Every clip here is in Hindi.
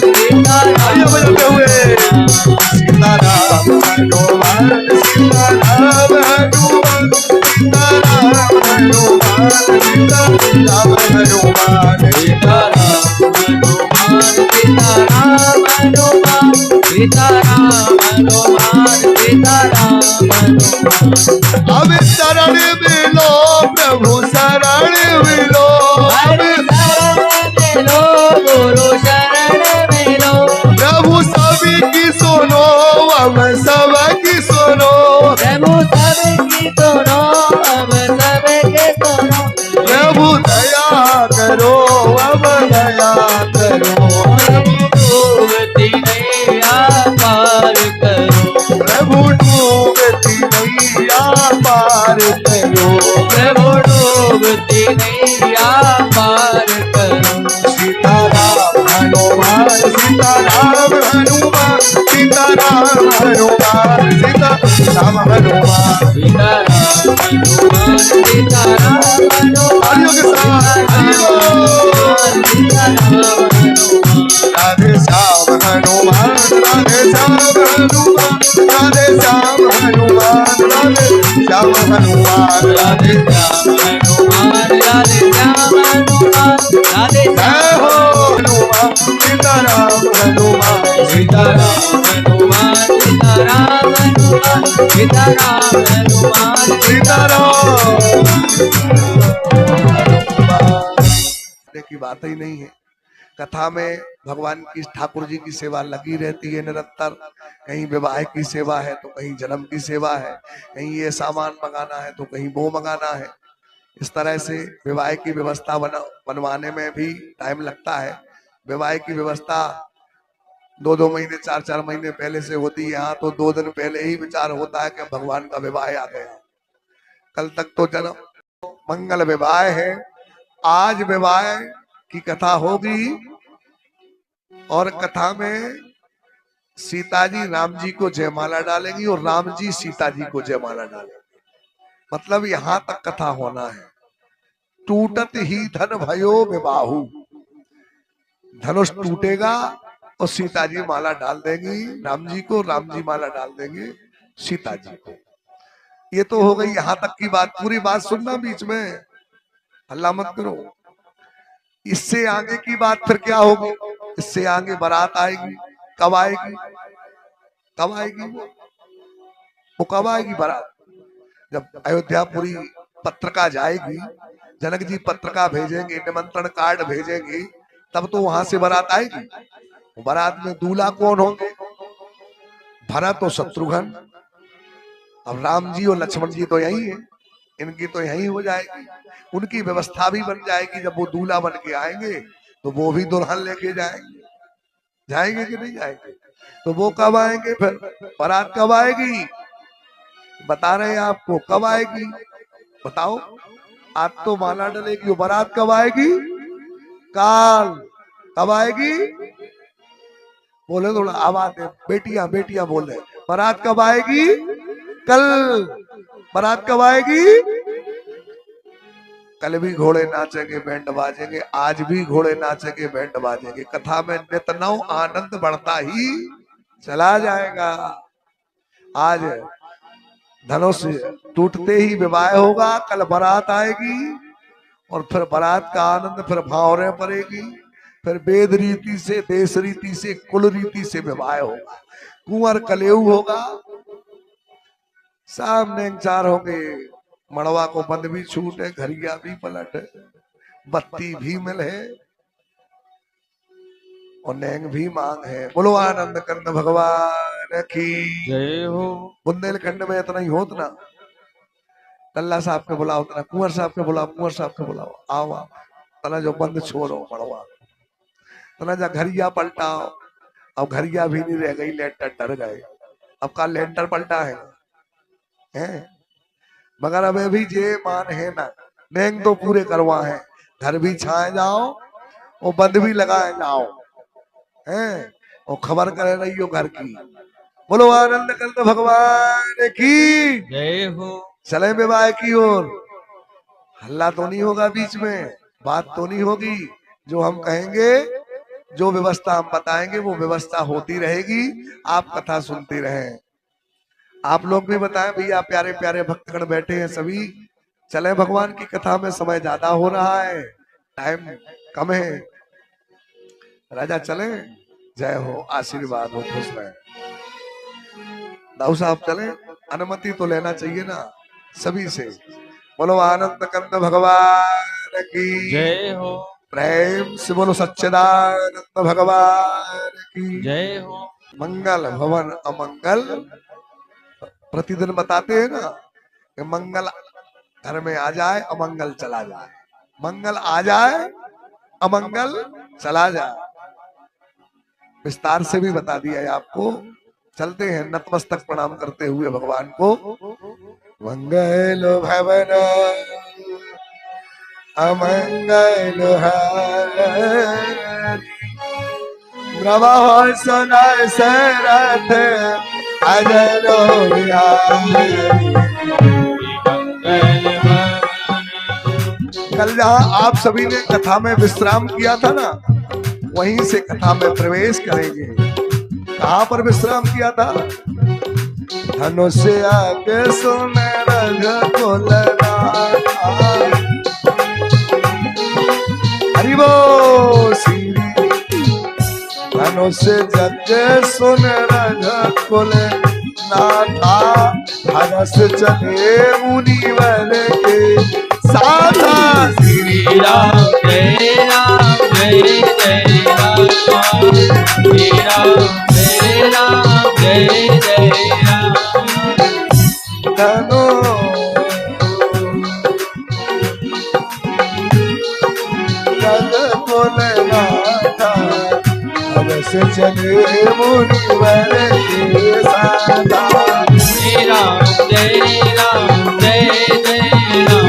बजाते हुए सीताराम हनुमान सीताराम हनुमान सीताराम हनुमान सीताराम हनुमान अब शरण मिलो प्रभु शरण मिलो गुरु शरण मिलो प्रभु सभी की सुनो अब सबकी सुनो प्रभु सबकी सुनो अब सबके सुनो प्रभु दया करो अब दया करो डूबती नैया पार करो प्रभु डूबती नैया पार करो प्रभु डूबती नैया पार करो सीताराम हनुमान सीताराम हनुमान सीताराम हनुमान सीताराम हनुमान राधे श्याम हनुमान राधे श्याम हनुमान राधे श्याम हनुमान राधे श्याम हनुमान राधे जय हो हनुमान सीताराम हनुमान की बात ही नहीं है। कथा में भगवान की ठाकुर जी की सेवा लगी रहती है निरंतर। कहीं विवाह की सेवा है तो कहीं जन्म की सेवा है, कहीं ये सामान मंगाना है तो कहीं वो मंगाना है। इस तरह से विवाह की व्यवस्था बनवाने में भी टाइम लगता है। विवाह की व्यवस्था 2-2 महीने 4-4 महीने पहले से होती है। यहाँ तो 2 दिन पहले ही विचार होता है कि भगवान का विवाह आ गया। कल तक तो जन्म मंगल विवाह है, आज विवाह की कथा होगी और कथा में सीता जी राम जी को जयमाला डालेंगी और राम जी सीता जी को जयमाला डालेंगे। मतलब यहां तक कथा होना है। टूटत ही धन भयो विबाहु, धनुष टूटेगा और सीता जी माला डाल देंगी राम जी को, राम जी माला डाल देंगे सीता जी को। ये तो हो गई यहां तक की बात। पूरी बात सुनना, बीच में हल्ला मत करो। इससे आगे की बात फिर क्या होगी? इससे आगे बारात आएगी। कब आएगी? कब आएगी वो कब आएगी बारात? जब अयोध्यापुरी पत्रिका जाएगी, जनक जी पत्रिका भेजेंगे, निमंत्रण कार्ड भेजेंगे, तब तो वहां से बारात आएगी। बारात में दूल्हा कौन होंगे? भरत और शत्रुघ्न। अब राम जी और लक्ष्मण जी तो यही है, इनकी तो यही हो जाएगी। उनकी व्यवस्था भी बन जाएगी। जब वो दूल्हा बन के आएंगे तो वो भी दुल्हन लेके जाएंगे। जाएंगे कि नहीं जाएंगे? तो वो कब आएंगे? फिर बारात कब आएगी? बता रहे हैं आपको कब आएगी। बताओ, आज तो माला डलेगी, वो बारात कब आएगी? काल। कब आएगी? बोले थोड़ा आवाज दे, बेटियां बेटियां बोल रहे। बारात कब आएगी? कल। बारात कब आएगी? कल भी घोड़े नाचेंगे, बैंड बाजेंगे, आज भी घोड़े नाचेंगे, बैंड बाजेंगे। कथा में नित नव आनंद बढ़ता ही चला जाएगा। आज धनुष टूटते ही विवाह होगा, कल बारात आएगी और फिर बारात का आनंद फिर भावरे पड़ेगी। फिर वेद रीति से, देश रीति से, कुल रीति से विवाह होगा। कुंवर कलेऊ होगा, सामने चार होंगे। मड़वा को बंद भी छूट है, घरिया भी पलट है, बत्ती भी मिल है और नैंग भी मांग है। बोलो आनंद कंद भगवान की जय हो। बुंदेलखंड में इतना ही होत ना। टल्ला साहब के बुलाओ, तना कुंवर साहब के बुलाओ, कुंवर साहब के बुलाओ, आओ आओ। तना जो बंद छोड़ो मड़वा, तना जा घरिया पलटाओ। अब घरिया भी नहीं रह गई, लेंटर डर गए। अब का लेंटर पलटा है? मगर अब भी जे मान है ना, नेंग तो पूरे करवा है। घर भी छाए जाओ और बंद भी लगाए जाओ, हैं? और खबर कर रही हो घर की। बोलो आनंद कंद भगवान की जय हो। चले विवाह की ओर। हल्ला तो नहीं होगा बीच में, बात तो नहीं होगी। जो हम कहेंगे जो व्यवस्था हम बताएंगे वो व्यवस्था होती रहेगी, आप कथा सुनते रहें। आप लोग भी बताएं भैया, प्यारे प्यारे भक्तगण बैठे हैं सभी, चले भगवान की कथा में, समय ज्यादा हो रहा है, टाइम कम है। राजा चले, जय हो, आशीर्वाद हो, खुश रहे। दाऊ साहब चले, अनुमति तो लेना चाहिए ना सभी से। बोलो आनंद कंद भगवान की जय हो, प्रेम से बोलो सच्चिदानंद भगवान की जय हो। मंगल भवन अमंगल, प्रतिदिन बताते हैं ना कि मंगल घर में आ जाए, अमंगल चला जाए, मंगल आ जाए, अमंगल चला जाए। विस्तार से भी बता दिया है आपको। चलते हैं नतमस्तक प्रणाम करते हुए भगवान को। मंगल भवन अमंगल हारी, प्रभो सुनर सरथ अजरो बिहारी। मंगल भवन कल जहाँ आप सभी ने कथा में विश्राम किया था ना, वहीं से कथा में प्रवेश करेंगे। कहाँ पर विश्राम किया था? धनुष आगे सुने रघुकुल नाथा, हरि बोल श्री। धनुष जग सुन रघुकुल नाथा, हरस चले मुनिवर के साथा। श्री राम जय राम जय जय राम, श्री राम जय राम जय जय राम। धनो रघुकुल नाथा, हरस चले मुनिवर के साथा। श्री राम जय राम जय जय राम,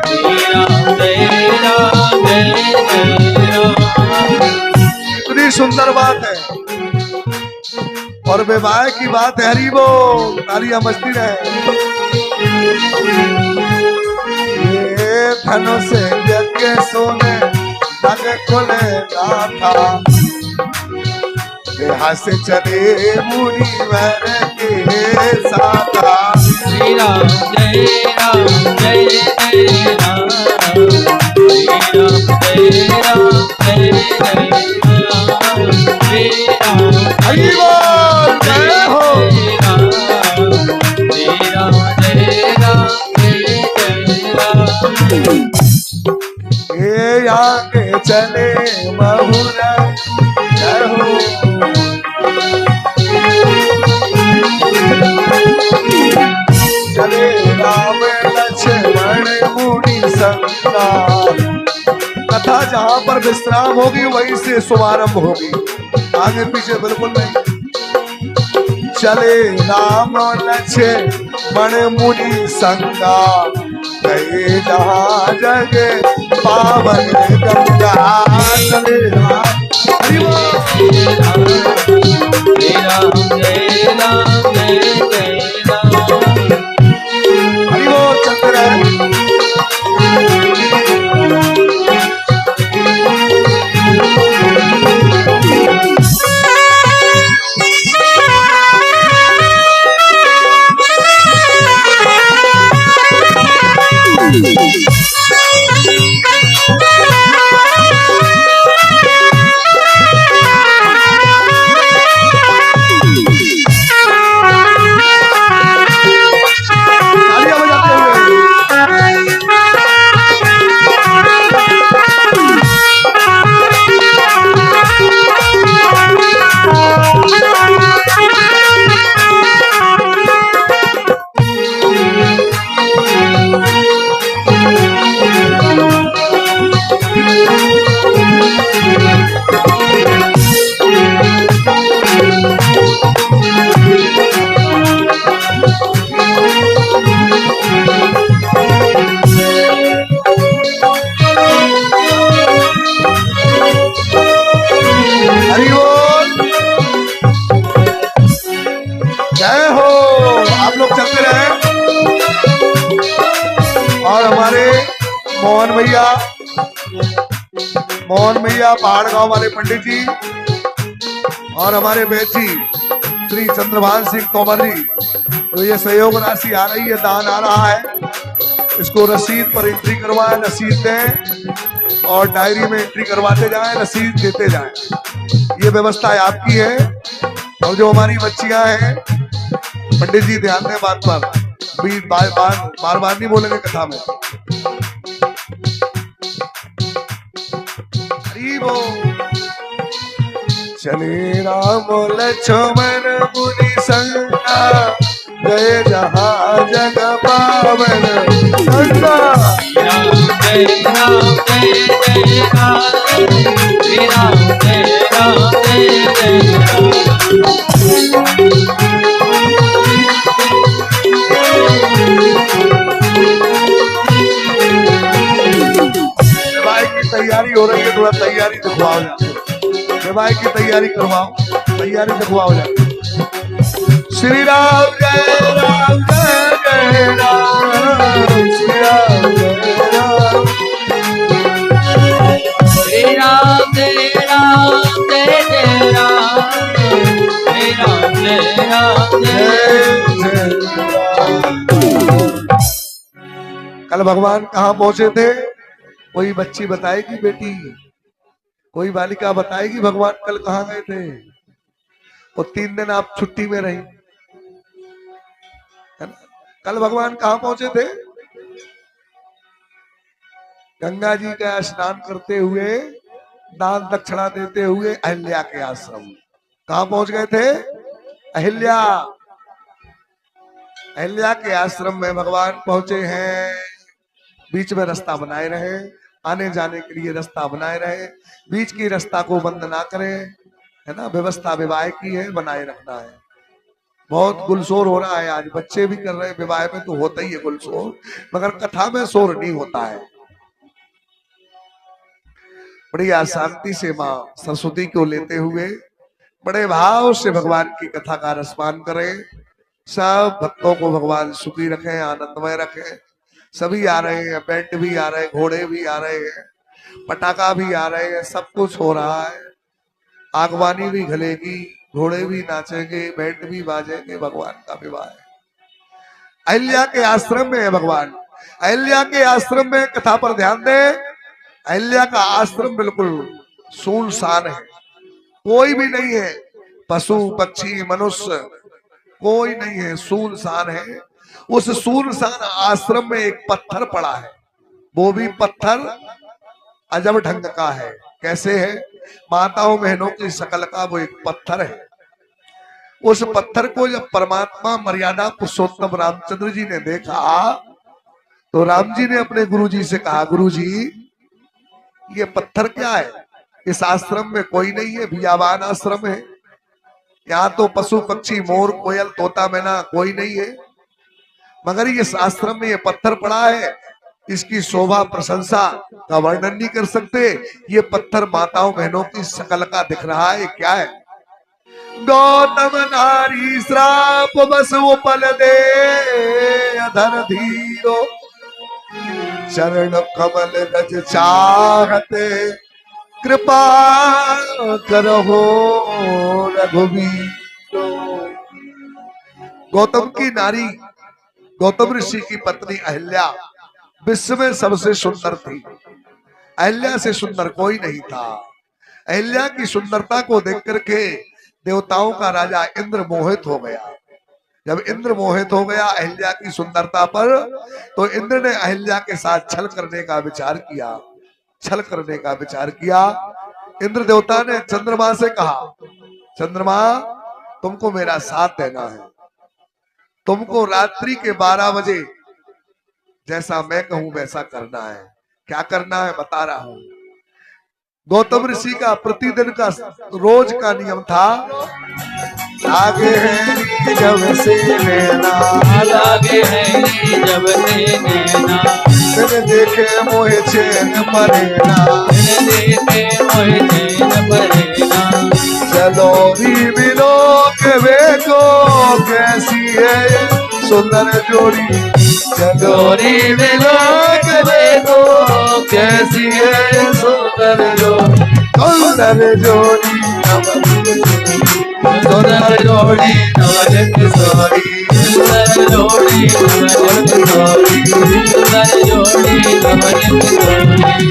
श्री राम जय राम जय जय राम। इतनी सुंदर बात है और विवाह की बात है। हरि बोल, तालियां बजती रहे। ये धनुष यज्ञ सोने रघुकुल नाथा, देहा से चले मुनिवर के साथा। श्री राम जय राम जय जय राम, श्री राम जय राम जय जय राम, श्री राम हरि बोल, जय हो। श्री राम जय राम जय जय राम। ये आगे चले महुरा, जय हो। चले राम लक्ष्मण मुनि संगा, कथा जहाँ पर विश्राम होगी वहीं से शुभारंभ होगी, आगे पीछे बिल्कुल नहीं। चले राम लक्ष्मण मुनि संगा, गए जहाँ जग पावन गंगा। चले राम, हरि बोल। श्री राम जय राम जय जय राम। हरि बोल, चलते रहे। मोहन भैया पहाड़ गांव वाले पंडित जी और हमारे बेद जी श्री चंद्रभान सिंह तोमर जी, तो ये सहयोग राशि आ रही है, दान आ रहा है, इसको रसीद पर एंट्री करवाएं, रसीद दें और डायरी में एंट्री करवाते जाएं, रसीद देते जाएं। ये व्यवस्था आपकी है। और जो हमारी बच्चियां हैं, पंडित जी ध्यान दें बात पर, बार बार नहीं बोलेंगे कथा में। हरि बोल। चले राम लक्ष्मण मुनि संगा, गए जहाँ जग पावन गंगा। राम जय राम जय जय राम, श्री राम जय राम जय जय राम। विवाह की तैयारी हो रही है, थोड़ा तैयारी दिखवाओ जाके, विवाह की तैयारी करवाओ, तैयारी दिखवाओ जाके। श्री राम जय राम जय जय राम, श्री राम जय राम, श्री राम जय राम जय जय राम, श्री राम जय राम जय जय राम। कल भगवान कहाँ पहुंचे थे? कोई बच्ची बताएगी बेटी, कोई बालिका बताएगी भगवान कल कहाँ गए थे? वो 3 दिन आप छुट्टी में रही, है ना? कल भगवान कहाँ पहुंचे थे? गंगा जी का स्नान करते हुए, दान दक्षिणा देते हुए अहिल्या के आश्रम। कहाँ पहुंच गए थे? अहिल्या, अहिल्या के आश्रम में भगवान पहुंचे हैं। बीच में रास्ता बनाए रहे, आने जाने के लिए रास्ता बनाए रहे, बीच की रास्ता को बंद ना करें, है ना? व्यवस्था विवाह की है, बनाए रखना है। बहुत गुलशोर हो रहा है आज, बच्चे भी कर रहे हैं, विवाह में तो होता ही है गुलशोर, मगर कथा में शोर नहीं होता है। बड़ी शांति से माँ सरस्वती को लेते हुए बड़े भाव से भगवान की कथा का रसपान करें। सब भक्तों को भगवान सुखी रखें, आनंदमय रखें। सभी आ रहे हैं, बैंड भी आ रहे हैं, घोड़े भी आ रहे हैं, पटाखा भी आ रहे हैं, सब कुछ हो रहा है। आगवानी भी घलेगी, घोड़े भी नाचेंगे, बैंड भी बाजेंगे, भगवान का विवाह है। अहिल्या के आश्रम में है भगवान, अहिल्या के आश्रम में कथा पर ध्यान दें। अहिल्या का आश्रम बिल्कुल सुनसान है, कोई भी नहीं है, पशु पक्षी मनुष्य कोई नहीं है, सुनसान है। उस सुनसान आश्रम में एक पत्थर पड़ा है, वो भी पत्थर अजब ढंग का है। कैसे है? माताओं बहनों की शकल का वो एक पत्थर है। उस पत्थर को जब परमात्मा मर्यादा पुरुषोत्तम रामचंद्र जी ने देखा, तो राम जी ने अपने गुरु जी से कहा, गुरु जी ये पत्थर क्या है? इस आश्रम में कोई नहीं है, बियाबान आश्रम है, यहाँ तो पशु पक्षी मोर कोयल तोता मैना कोई नहीं है, मगर इस आश्रम में ये पत्थर पड़ा है, इसकी शोभा प्रशंसा का वर्णन नहीं कर सकते। ये पत्थर माताओं बहनों की शकल का दिख रहा है, क्या है? गौतम नारी श्राप बस वो पल दे अधर धीरो, चरण कमल रज चाहते, कृपा करहो रघुवीर। गौतम की नारी, गौतम ऋषि की पत्नी अहिल्या विश्व में सबसे सुंदर थी। अहिल्या से सुंदर कोई नहीं था। अहिल्या की सुंदरता को देख करके देवताओं का राजा इंद्र मोहित हो गया। जब इंद्र मोहित हो गया अहिल्या की सुंदरता पर, तो इंद्र ने अहिल्या के साथ छल करने का विचार किया, छल करने का विचार किया। इंद्र देवता ने चंद्रमा से कहा, चंद्रमा तुमको मेरा साथ देना है, तुमको रात्रि के 12 बजे जैसा मैं कहूं वैसा करना है। क्या करना है बता रहा हूं। गौतम ऋषि का प्रतिदिन का रोज का नियम था, आगे है जब से नैना, लागे है जब से नैना, बिन देखे मोहे चैन परेना, बिन देखे मोहे चैन परेना। चलो भी मिलो के देखो कैसी है सुंदर जोड़ी, चलो जोड़ी मिलो के देखो कैसी है सुंदर जोड़ी, सुंदर जोड़ी सुंदर जोड़ी नवल किशोरी, सुंदर जोड़ी नवल किशोरी, सुंदर जोड़ी नवल किशोरी।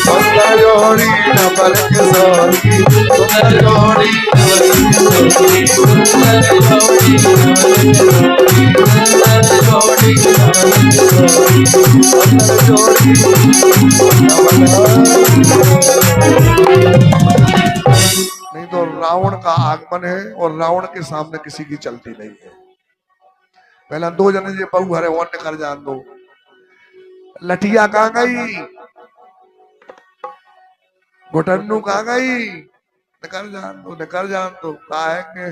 सुंदर जोड़ी नवल किशोरी, सुंदर जोड़ी नवल किशोरी, सुंदर जोड़ी नवल किशोरी, सुंदर जोड़ी नवल नहीं तो रावण का आगमन है और रावण के सामने किसी की चलती नहीं है। पहला दो जने जे बहु हरे वन कर जान दो। लठिया कहाँ गई, घुटन्नू कहाँ गई, निकर जान दो का है के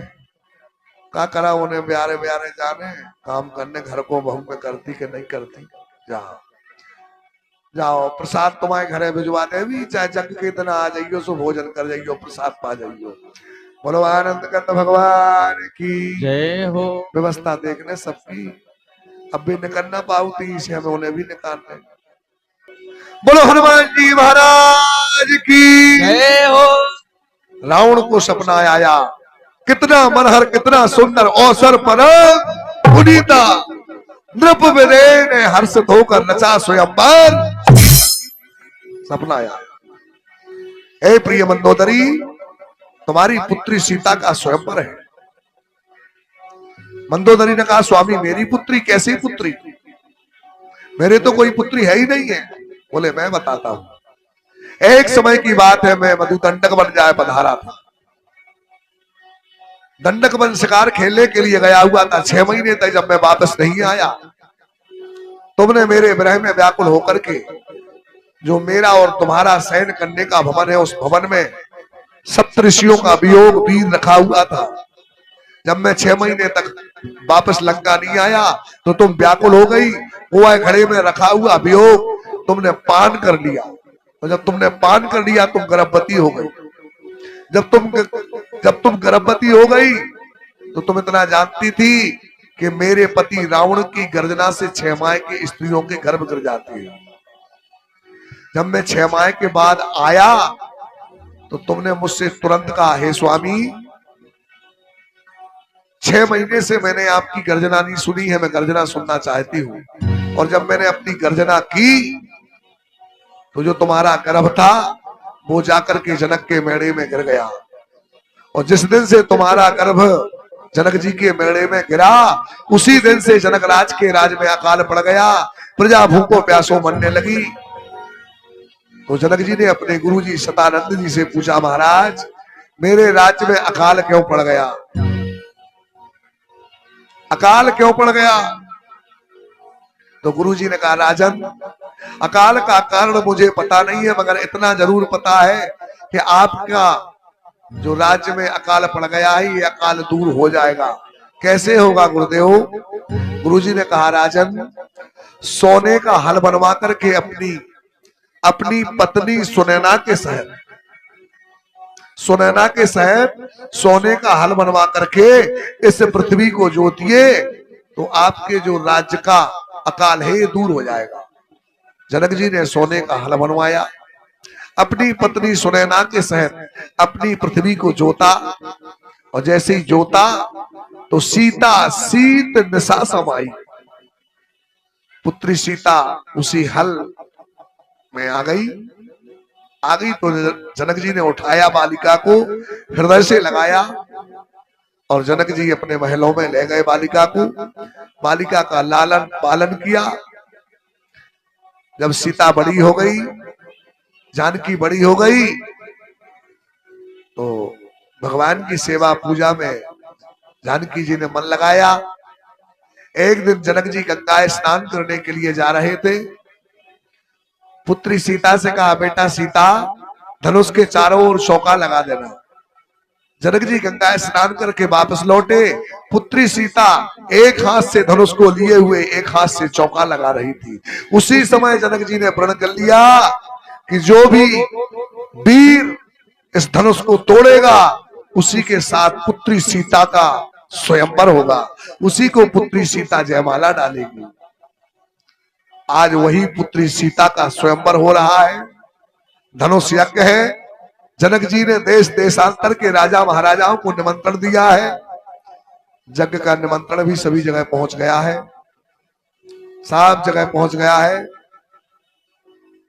का करा उन्हें ब्यारे ब्यारे जाने काम करने, घर को बहू में करती के नहीं करती। जाओ जाओ प्रसाद तुम्हारे घरे भिजवा दे भी, चाहे जग के दिन आ जाइयो सो भोजन कर जाइयो, प्रसाद पा जाइयो। बोलो आनंद कंद भगवान की जय हो। व्यवस्था देखने सबकी, अब भी निकलना पाऊती से हमें उन्हें भी निकालने। बोलो हनुमान जी महाराज की जय हो। रावण को सपना आया, कितना मनहर कितना सुंदर अवसर पर पुनीता नृप ने हर्षित होकर नचा स्वयंवर। सपना आया, हे प्रिय मंदोदरी तुम्हारी पुत्री सीता का स्वयंवर है। मंदोदरी ने कहा स्वामी मेरी पुत्री, कैसी पुत्री, मेरे तो कोई पुत्री है ही नहीं है। बोले मैं बताता हूं। एक समय की बात है, मैं मधु दंडक बन जाए पधारा था। दंडक वन शिकार खेलने के लिए गया हुआ था। 6 महीने तक जब मैं वापस नहीं आया, तुमने मेरे विरह में व्याकुल होकर के जो मेरा और तुम्हारा शयन करने का भवन है, उस भवन में सप्तऋषियों का वियोग वीर रखा हुआ था। जब मैं 6 महीने तक वापस लंका नहीं आया तो तुम व्याकुल हो गई। कुआं घड़े में रखा हुआ वियोग तुमने पान कर लिया, तो जब तुमने पान कर लिया तुम गर्भवती हो गई। जब तुम गर्भवती हो गई तो तुम इतना जानती थी कि मेरे पति रावण की गर्जना से 6 माह की स्त्रियों के गर्भ गिर जाती है। जब मैं 6 माह के बाद आया तो तुमने मुझसे तुरंत कहा, हे स्वामी 6 महीने से मैंने आपकी गर्जना नहीं सुनी है, मैं गर्जना सुनना चाहती हूं। और जब मैंने अपनी गर्जना की तो जो तुम्हारा गर्भ था वो जाकर के जनक के मेड़े में गिर गया। और जिस दिन से तुम्हारा गर्भ जनक जी के मेड़े में गिरा, उसी दिन से जनक राज के राज में अकाल पड़ गया, प्रजा भूखों प्यासों मरने लगी। तो जनक जी ने अपने गुरु जी सतानंद जी से पूछा, महाराज मेरे राज्य में अकाल क्यों पड़ गया, अकाल क्यों पड़ गया? तो गुरु जी ने कहा, राजन अकाल का कारण मुझे पता नहीं है, मगर इतना जरूर पता है कि आपका जो राज्य में अकाल पड़ गया है ये अकाल दूर हो जाएगा। कैसे होगा गुरुदेव? गुरुजी ने कहा, राजन सोने का हल बनवा करके अपनी पत्नी सुनैना के शहर सोने का हल बनवा करके इस पृथ्वी को जोतिए तो आपके जो राज्य का अकाल है ये दूर हो जाएगा। जनक जी ने सोने का हल बनवाया, अपनी पत्नी सुनैना के शहर अपनी पृथ्वी को जोता, और जैसे ही जोता तो सीता शीत निशा समाई। पुत्री सीता उसी हल में आ गई तो जनक जी ने उठाया बालिका को, हृदय से लगाया और जनक जी अपने महलों में ले गए बालिका को। बालिका का लालन पालन किया। जब सीता बड़ी हो गई, जानकी बड़ी हो गई, तो भगवान की सेवा पूजा में जानकी जी ने मन लगाया। एक दिन जनक जी गंगा स्नान करने के लिए जा रहे थे। पुत्री सीता से कहा, बेटा सीता धनुष के चारों ओर चौका लगा देना। जनक जी गंगा स्नान करके वापस लौटे। पुत्री सीता एक हाथ से धनुष को लिए हुए एक हाथ से चौका लगा रही थी। उसी समय जनक जी ने प्रण कर लिया कि जो भी वीर इस धनुष को तोड़ेगा, उसी के साथ पुत्री सीता का स्वयंवर होगा, उसी को पुत्री सीता जयमाला डालेगी। आज वही पुत्री सीता का स्वयंवर हो रहा है। धनुष यज्ञ है। जनक जी ने देश देशांतर के राजा महाराजाओं को निमंत्रण दिया है। यज्ञ का निमंत्रण भी सभी जगह पहुंच गया है, सब जगह पहुंच गया है।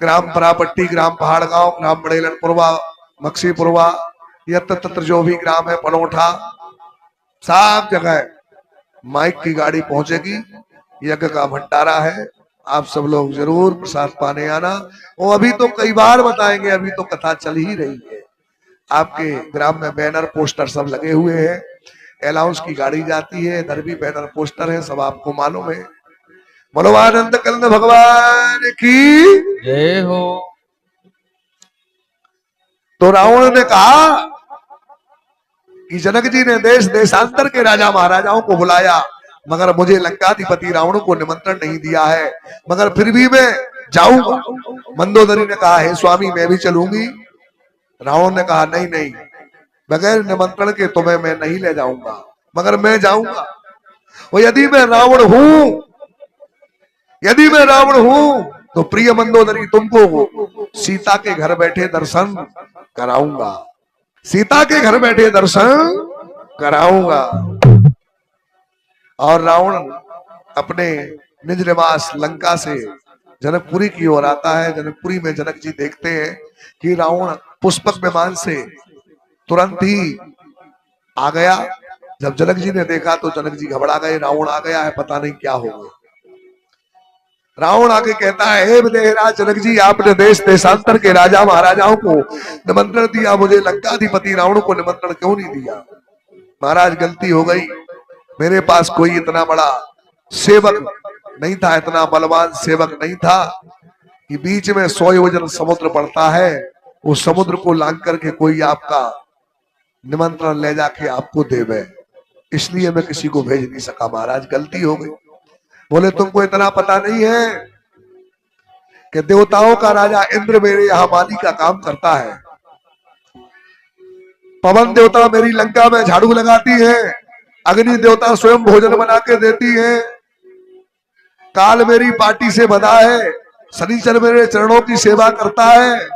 ग्राम परापट्टी, ग्राम पहाड़ गांव, ग्राम बड़ेलनपुरवा, मक्सीपुरवा, यत्र तत्र जो भी ग्राम है, पनोठा, सब जगह माइक की गाड़ी पहुंचेगी। यज्ञ का भंडारा है, आप सब लोग जरूर प्रसाद पाने आना। वो अभी तो कई बार बताएंगे, अभी तो कथा चल ही रही है। आपके ग्राम में बैनर पोस्टर सब लगे हुए हैं, अलाउंस की गाड़ी जाती है, इधर भी बैनर पोस्टर है, सब आपको मालूम है। बोलो आनंद कंद भगवान की जय हो। तो रावण ने कहा कि जनक जी ने देश देशांतर के राजा महाराजाओं को बुलाया, मगर मुझे लंकाधिपति रावण को निमंत्रण नहीं दिया है, मगर फिर भी मैं जाऊंगा। मंदोदरी ने कहा, हे स्वामी मैं भी चलूंगी। रावण ने कहा, नहीं नहीं, बगैर निमंत्रण के तुम्हें मैं नहीं ले जाऊंगा, मगर मैं जाऊंगा। और यदि मैं रावण हूं तो प्रिय मंदोदरी तुमको सीता के घर बैठे दर्शन कराऊंगा, सीता के घर बैठे दर्शन कराऊंगा। और रावण अपने निज निवास लंका से जनकपुरी की ओर आता है। जनकपुरी में जनक जी देखते हैं कि रावण पुष्पक विमान से तुरंत ही आ गया। जब जनक जी ने देखा तो जनक जी घबरा गए, रावण आ गया है, पता नहीं क्या होगा। रावण आके कहता है, हे विदेहराज जनक जी, आपने देश देशांतर के राजा महाराजाओं को निमंत्रण दिया, मुझे लंकाधिपति रावण को निमंत्रण क्यों नहीं दिया? महाराज गलती हो गई, मेरे पास कोई इतना बड़ा सेवक नहीं था, इतना बलवान सेवक नहीं था कि बीच में 100 योजन समुद्र पड़ता है, उस समुद्र को लांग करके कोई आपका निमंत्रण ले जाके आपको देवे, इसलिए मैं किसी को भेज नहीं सका। महाराज गलती हो गई। बोले, तुमको इतना पता नहीं है कि देवताओं का राजा इंद्र मेरे यहाँ माली का काम करता है, पवन देवता मेरी लंका में झाड़ू लगाती है, अग्नि देवता स्वयं भोजन बना के देती है, काल मेरी पार्टी से बंधा है, शनिचर मेरे चरणों की सेवा करता है,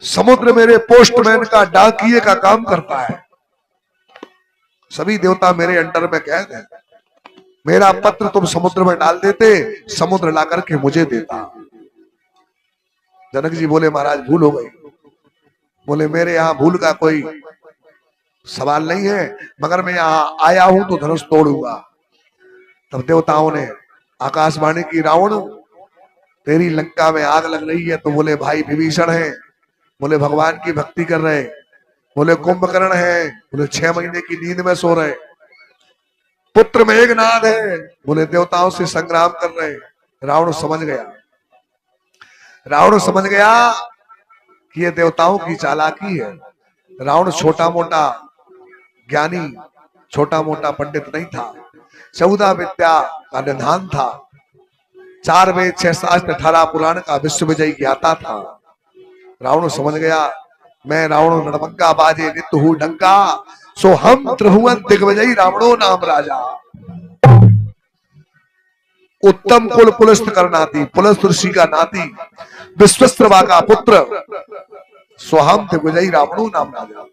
समुद्र मेरे पोस्टमैन का डाकिए का काम करता है, सभी देवता मेरे अंडर में कैद है। मेरा पत्र तुम समुद्र में डाल देते, समुद्र ला करके मुझे देता। जनक जी बोले, महाराज भूल हो गई। बोले, मेरे यहाँ भूल का कोई सवाल नहीं है, मगर मैं यहाँ आया हूं तो धनुष तोड़ूंगा। तब देवताओं ने आकाशवाणी की, रावण तेरी लंका में आग लग रही है। तो बोले, भाई विभीषण है, बोले भगवान की भक्ति कर रहे, बोले कुंभकर्ण है, बोले 6 महीने की नींद में सो रहे, पुत्र मेघनाद है, बोले देवताओं से संग्राम कर रहे। रावण समझ गया, रावण समझ गया कि ये देवताओं की चालाकी है। रावण छोटा मोटा ज्ञानी, छोटा मोटा पंडित नहीं था, 14 विद्या का निधान था, 4 वेद 6 शास्त्र 18 पुराण का विश्व विजयी ज्ञाता था। रावण समझ गया, मैं रावण नड़बंगा बाजे नित्य हूं डंका, सो हम त्रिभुवन दिग्विजयी रावणो नाम राजा। उत्तम कुल पुलस्त कर नाती, पुलस्त ऋषि का नाती, विश्वस्त्रवा का पुत्र, सो हम दिग्विजयी रावणो नाम राजा।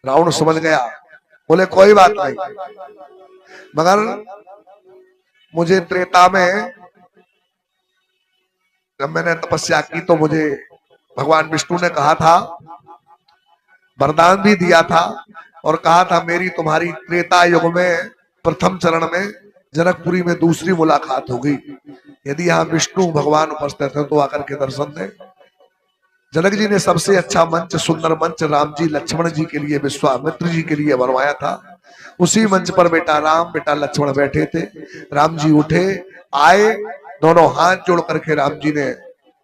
रावण समझ गया, बोले कोई बात नहीं, मगर मुझे त्रेता में जब मैंने तपस्या की तो मुझे भगवान विष्णु ने कहा था, वरदान भी दिया था और कहा था, मेरी तुम्हारी त्रेता युग में प्रथम चरण में जनकपुरी में दूसरी मुलाकात होगी, यदि यहाँ विष्णु भगवान उपस्थित है तो आकर के दर्शन दें। जनक जी ने सबसे अच्छा मंच, सुंदर मंच राम जी लक्ष्मण जी के लिए, विश्वामित्र जी के लिए बनवाया था। उसी मंच पर बेटा राम बेटा लक्ष्मण बैठे थे। राम जी उठे, आए, दोनों हाथ जोड़ करके राम जी ने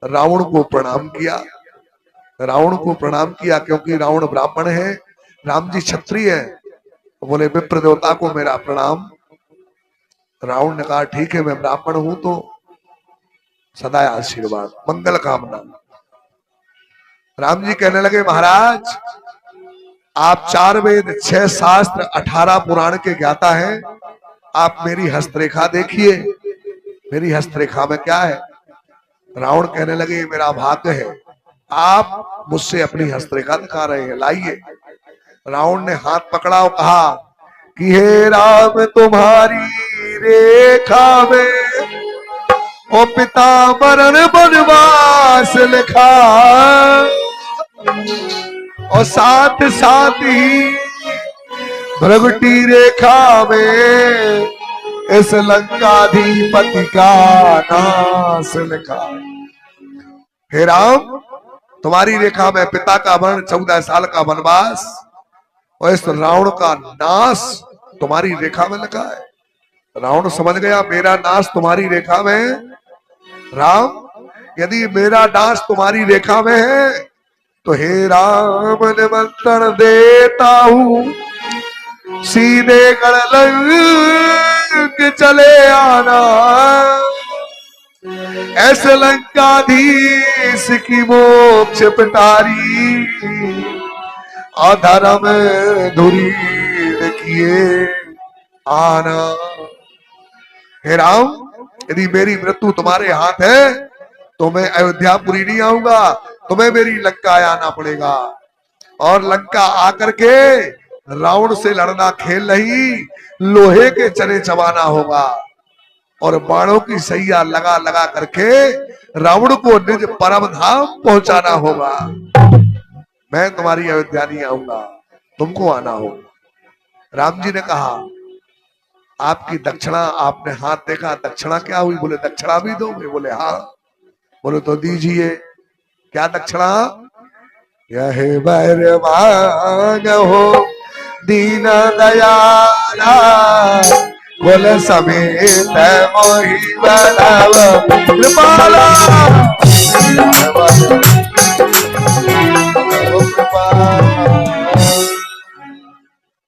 रावण को प्रणाम किया। रावण को प्रणाम किया क्योंकि रावण ब्राह्मण है, राम जी क्षत्रिय है। तो बोले, विप्र देवता को मेरा प्रणाम। रावण ने कहा, ठीक है, मैं ब्राह्मण हूं तो सदा आशीर्वाद, मंगल कामना। राम जी कहने लगे महाराज आप 4 वेद 6 शास्त्र 18 पुराण के ज्ञाता हैं, आप मेरी हस्तरेखा देखिए, मेरी हस्तरेखा में क्या है। रावण कहने लगे मेरा भाग्य है, आप मुझसे अपनी हस्तरेखा दिखा रहे हैं, लाइए। रावण ने हाथ पकड़ा और कहा कि हे राम तुम्हारी रेखा में ओ पिता मरण वनवास लिखा, और साथ साथ ही भ्रगुटी रेखा में इस लंकाधिपति का नाश लिखा। हे राम तुम्हारी रेखा में पिता का मरण 14 साल का वनवास और इस रावण का नाश तुम्हारी रेखा में लिखा है। रावण समझ गया मेरा नाश तुम्हारी रेखा में है। राम यदि मेरा नाश तुम्हारी रेखा में है तो हे राम निमंत्रण देता हूं, सीधे गढ़ चले आना, ऐसे लंकाधीश की मोक्ष पिटारी अधर्म धुरी किए आना। हे राम यदि मेरी मृत्यु तुम्हारे हाथ है तो मैं अयोध्यापुरी नहीं आऊंगा, तुम्हें मेरी लंका आना पड़ेगा और लंका आकर के रावण से लड़ना खेल नहीं, लोहे के चने चबाना होगा और बाणों की सैया लगा लगा करके रावण को निज परम धाम पहुंचाना होगा। मैं तुम्हारी अयोध्या नहीं आऊंगा, तुमको आना होगा। राम जी ने कहा आपकी दक्षिणा, आपने हाथ देखा, दक्षिणा क्या हुई? बोले दक्षिणा भी दोगे? बोले हाँ। बोले तो दीजिए। क्या दक्षिणा? यह बैर मांग हो दीन दयाला, बोले समेत मोहि बनाव कृपाला।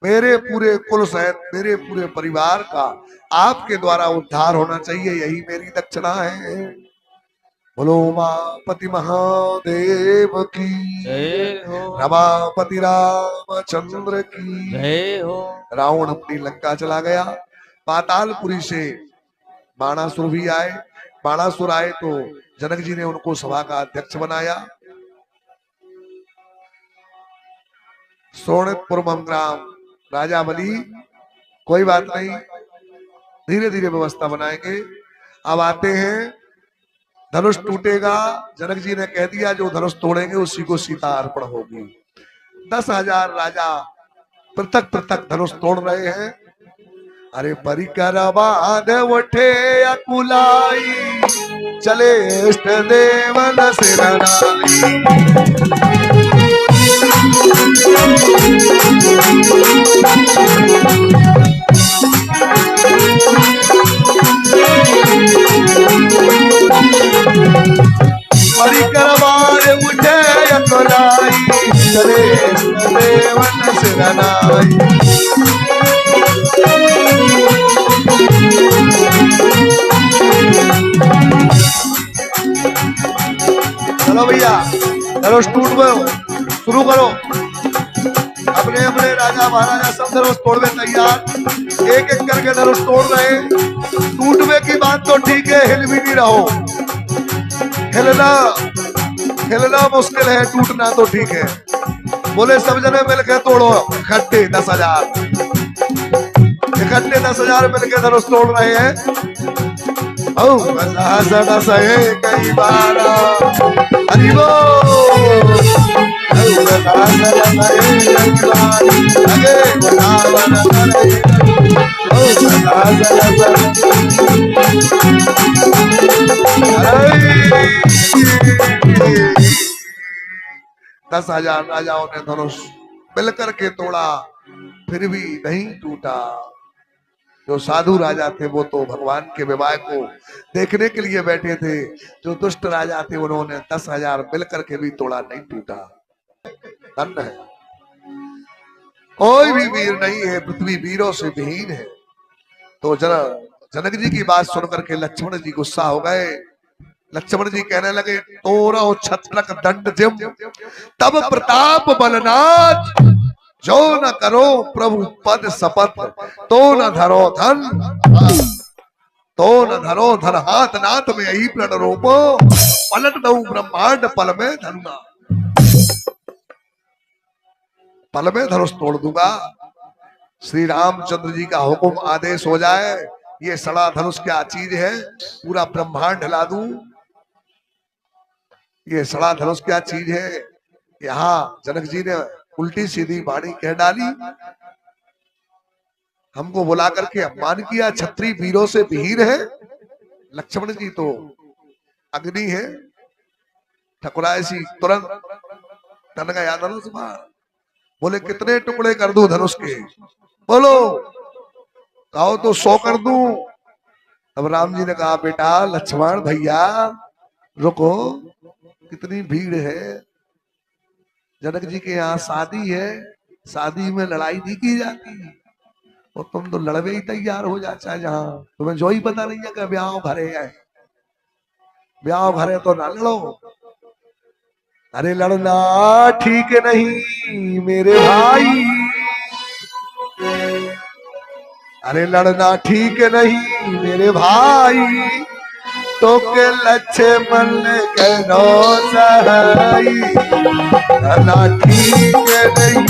मेरे पूरे कुल सहित मेरे पूरे परिवार का आपके द्वारा उद्धार होना चाहिए, यही मेरी दक्षिणा है। बोलो उमापति महादेव की जय हो, रमापति रामचंद्र की जय हो। रावण अपनी लंका चला गया। पातालपुरी से बाणासुर भी आए। बाणासुर आए तो जनक जी ने उनको सभा का अध्यक्ष बनाया। सोनितपुर ग्राम राजा बली, कोई बात नहीं, धीरे धीरे व्यवस्था बनाएंगे। अब आते हैं, धनुष टूटेगा। जनक जी ने कह दिया जो धनुष तोड़ेंगे उसी को सीता अर्पण होगी। 10,000 राजा पृथक पृथक धनुष तोड़ रहे हैं। अरे परिकर बांध उठे अकुलाई, चले इष्ट देवन सिरनाई। परिकर बांध उठे अकुलाई, चले इष्ट देवन सिरनाई। चलो भैया धनुष टूट गयो, शुरू करो। अपने अपने राजा महाराजा सब धनुष तोड़ने तैयार, एक एक करके धनुष तोड़ रहे। टूटने की बात तो ठीक है, हिल भी नहीं रहो। हिलना मुश्किल है, टूटना तो ठीक है। बोले सब जने मिलकर तोड़ो, इकट्ठे 10,000 मिलकर धनुष तोड़ रहे हैं। कई बार दस 10,000 राजाओं ने धनुष मिलकर के तोड़ा, फिर भी नहीं टूटा। जो साधु राजा थे वो तो भगवान के विवाह को देखने के लिए बैठे थे। जो दुष्ट राजा थे उन्होंने 10,000 मिलकर के भी तोड़ा, नहीं टूटा। धन्य है, कोई भी वीर नहीं है, पृथ्वी वीरों से विहीन है। तो जनक जी की बात सुनकर के लक्ष्मण जी गुस्सा हो गए। लक्ष्मण जी कहने लगे तोरो छत्रक दंड जिम तब प्रताप बलनाथ जो न करो प्रभु पद शपथ तो न धरो धन तो न धरो धन हाथ नाथ में यही प्रण रोपो पलट दऊ ब्रह्मांड पल में धनुना पल में धनुष तोड़ दूंगा। श्री रामचंद्र जी का हुक्म आदेश हो जाए ये सड़ा धनुष क्या चीज है पूरा ब्रह्मांड हिला दूं। ये सड़ा धनुष क्या चीज है। यहाँ जनक जी ने उल्टी सीधी वाणी कह डाली हमको बुला करके अपमान किया छत्री वीरों से विहीर है। लक्ष्मण जी तो अग्नि है ठकुरासी तुरंत तन गया धनुष मार बोले कितने टुकड़े कर दूं धनुष के बोलो कहो तो 100 कर दूं। अब राम जी ने कहा बेटा लक्ष्मण भैया रुको कितनी भीड़ है जनक जी के यहाँ शादी है शादी में लड़ाई नहीं की जाती और तुम तो लड़वे ही तैयार हो जा चाहे जहां तुम्हें जो ही पता नहीं है कि ब्याह घरे है ब्याह घरे तो ना लड़ो। अरे लड़ना ठीक नहीं मेरे भाई अरे लड़ना ठीक नहीं मेरे भाई तो के लक्ष्मण करो सहाई लड़ना ठीक नहीं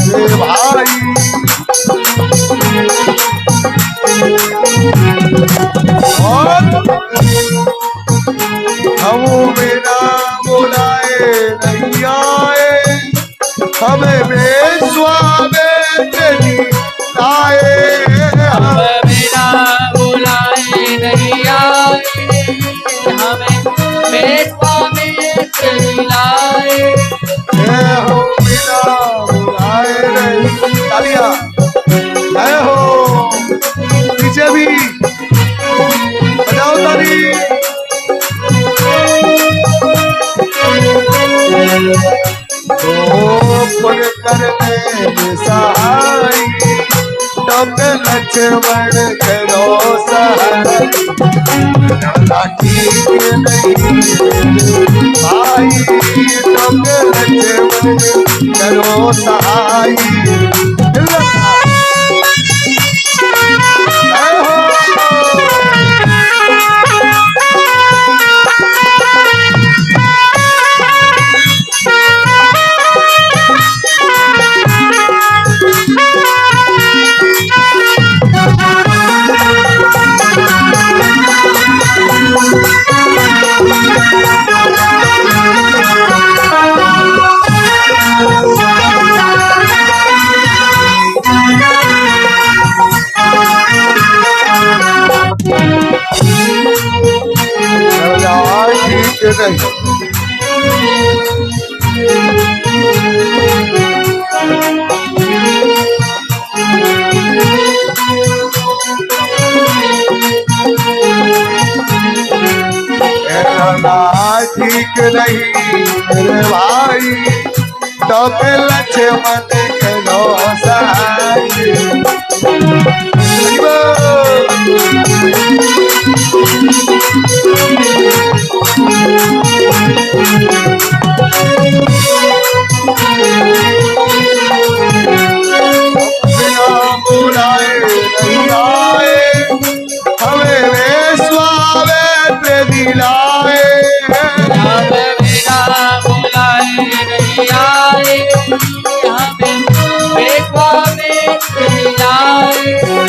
मेरे भाई और हम बिना बुलाए नहीं आए हमें बेस्वामे तेरी लाए हम बिना बुलाए नहीं आए हमें बेस्वामे तेरी लाए हो बिना बुलाए नहीं तालियां है हो पीछे भी बजाओ ताली पग करने सहाय तब लक्ष्मण करो सहाय ठीक नहीं भाई तब लक्ष्मण करो सहाय ठीक नहीं मेरे भाई तब लक्ष्मण करो सहाय बिना बुलाए नहीं आए हमें बेस्वामे तेरी लाए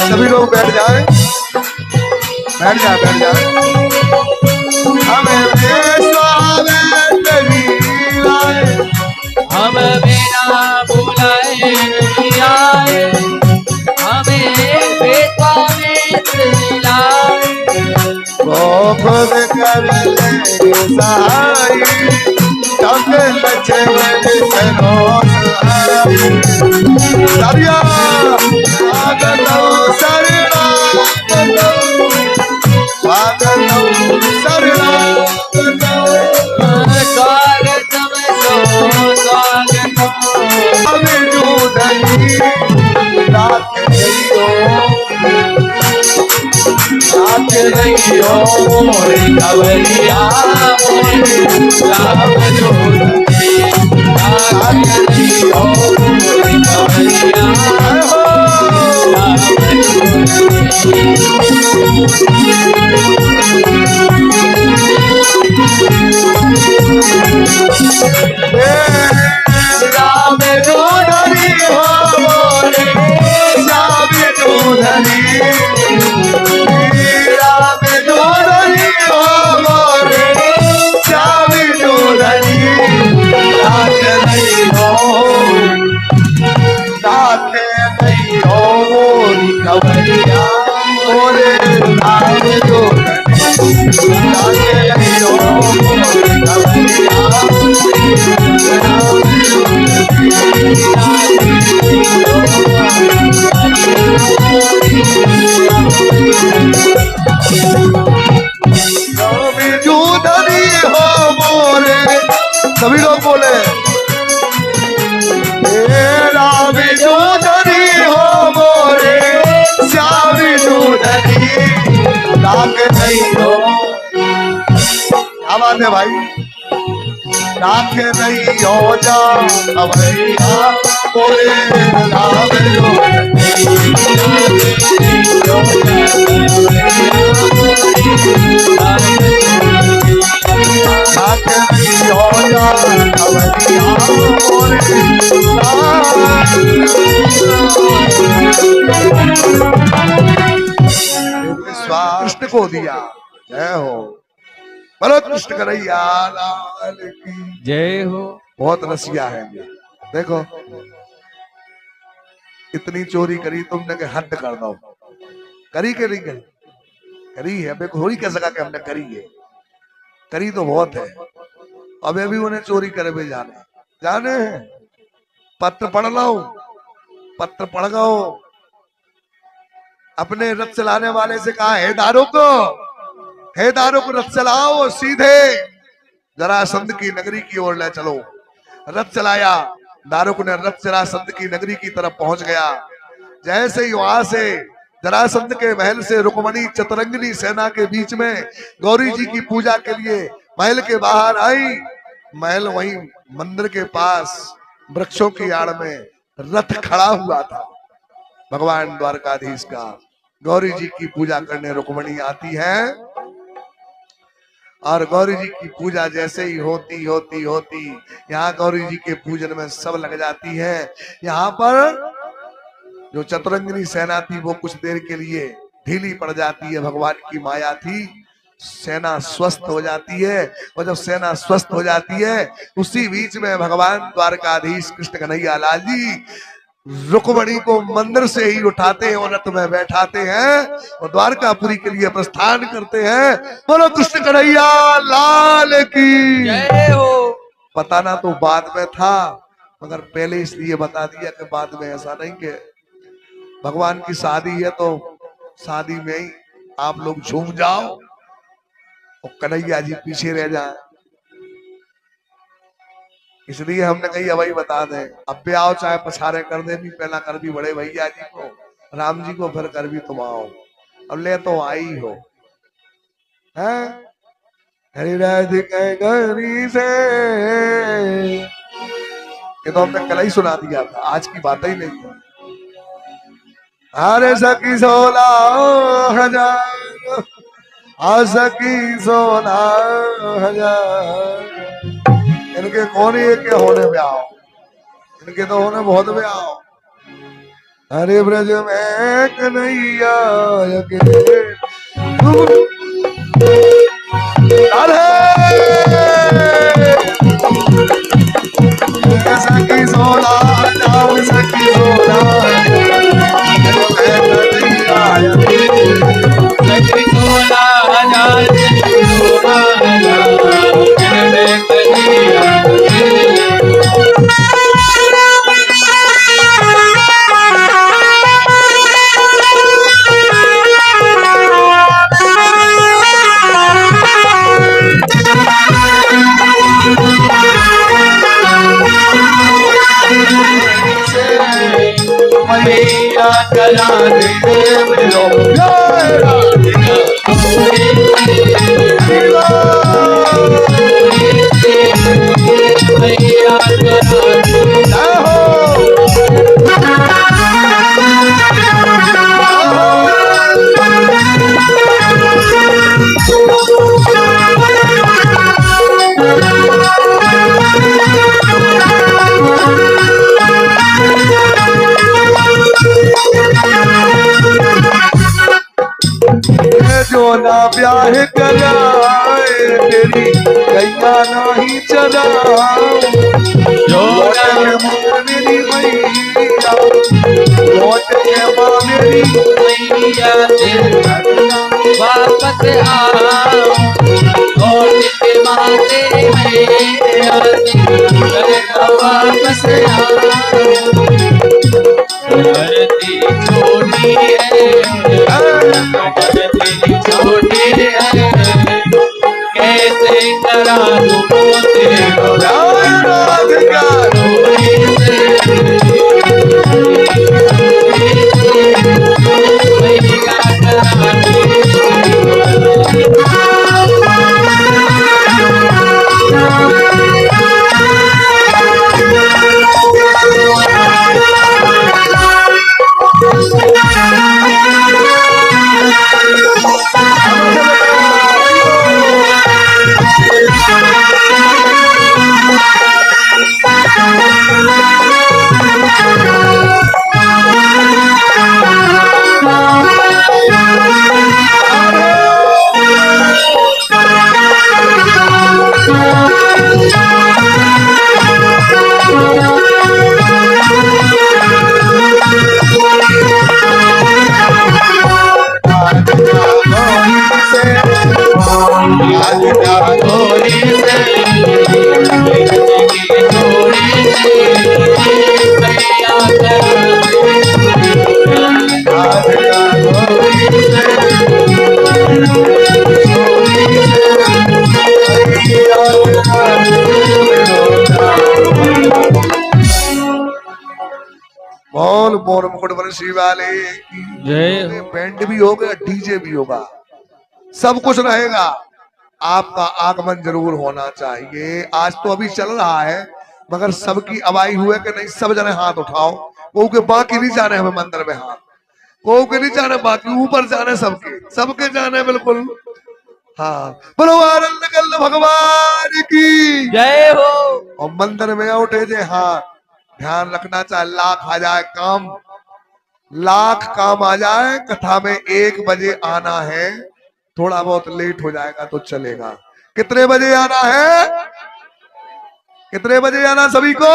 सभी लोग बैठ जाए बैठ जाए हमें बेस्वामे तेरी लाए हम बिना बुलाए नहीं आए हमें बेस्वामे तेरी लाए खुद कर ले सहाय तब लक्ष्मण करो सहाय स्वागतम राख रही हो मोरी कवरिया मोरी राम जोड़नी राख रही हो मोरी कवरिया राम राम जोड़नी हो मोरे राम जोड़नी राम जोड़नी हो मोरे राम जोड़नी राख रही हो मोरी कवरिया मोरे राम जोड़नी राख रही हो मोरी कवरिया सभी लोग बोले राम जोड़नी हो मोरे श्याम जोड़नी राख रही हो क्या बात है भाई राख रही हो जा कवरिया मोरे राम जोड़नी राख रही हो जा कवरिया मोरे कृष्ण को दिया। जय हो, बोलो कृष्ण कन्हैया लाल की जय हो। बहुत रसिया है ये। देखो इतनी चोरी करी तुमने के हद कर दो, करी के नहीं करी? करी है, मेरे को थोड़ी कह सका कि हमने करी है, करी तो बहुत है। अबे भी उन्हें चोरी करे भी जाने हैं। पत्र पढ़ लो, पत्र पढ़ गो। अपने रथ चलाने वाले से कहा, हे दारुक, हे दारुक रथ चलाओ, सीधे जरासंध की नगरी की ओर ले चलो। रथ चलाया, दारुक ने रथ जरासंध की नगरी की तरफ पहुंच गया। जैसे ही वहां से जरासंध के महल से रुक्मणी चतुरंगिनी सेना के बीच में गौरी जी की पूजा के लिए महल के बाहर आई। महल वहीं मंदिर के पास वृक्षों की आड़ में रथ खड़ा हुआ था। भगवान द्वारकाधीश का गौरी जी की पूजा करने रुक्मणी आती है और गौरी जी की पूजा जैसे ही होती यहाँ गौरी जी के पूजन में सब लग जाती है। यहाँ पर जो चतुरंगिनी सेना थी वो कुछ देर के लिए ढीली पड़ जाती है। भगवान की माया थी, सेना स्वस्थ हो जाती है। और जब सेना स्वस्थ हो जाती है उसी बीच में भगवान द्वारकाधीश कृष्ण कन्हैया लाल जी रुक्मणी को मंदिर से ही उठाते हैं और रथ में बैठाते हैं और द्वारकापुरी के लिए प्रस्थान करते हैं। बोलो कृष्ण कन्हैया लाल की जय हो। बताना तो बाद में था, मगर पहले इसलिए बता दिया कि बाद में ऐसा नहीं कि भगवान की शादी है तो शादी में ही आप लोग झूम जाओ और कन्हैया जी पीछे रह जाए। इसलिए हमने कही अवई बता दें, अब भी आओ चाहे पछारे कर दे, भी पहला कर भी बड़े भैया जी को, राम जी को, फिर कर भी तुम आओ। अब ले तो आई हो है हरिराज के गरी से, ये तो हमने कल ही सुना दिया था, आज की बात ही नहीं है। अरे सखी 16,000 सखी 16,000 इनके कौन ये के होने में आओ, इनके तो होने बहुत में आओ। हरे ब्रज में कन्हैया के सखी 16,000 सखी 16,000 कला दे ना ब्याह कराए, तेरी गैया नहीं चराऊं। लौट के माँ मेरी मैया, लौट के माँ मेरी मैया वापस आओ, लौट के माँ तेरी मैया वापस आओ। धरती छोटी है, धरती छोटी है, कैसे करा दूँ तेरा राधिका डोरी से, मैया करा बोल मोर मुकुट बंसी वाले की जय। बैंड भी होगा, डीजे भी होगा, सब कुछ रहेगा। आपका आगमन जरूर होना चाहिए। आज तो अभी चल रहा है, मगर सबकी अवाई हुए कि नहीं, सब जने हाथ उठाओ। को के बाकी नहीं जाने हमें मंदिर में हाथ, को के नहीं जाने बाकी, ऊपर जाने सबके, सबके जाने बिल्कुल। हाँ, बोलो आनंद कल भगवान की जय हो। और मंदिर में उठे जे हाथ, ध्यान रखना चाहे लाख आ जाए काम, लाख काम आ जाए, कथा में 1 बजे आना है। थोड़ा बहुत लेट हो जाएगा तो चलेगा। कितने बजे आना है, कितने बजे आना सभी को?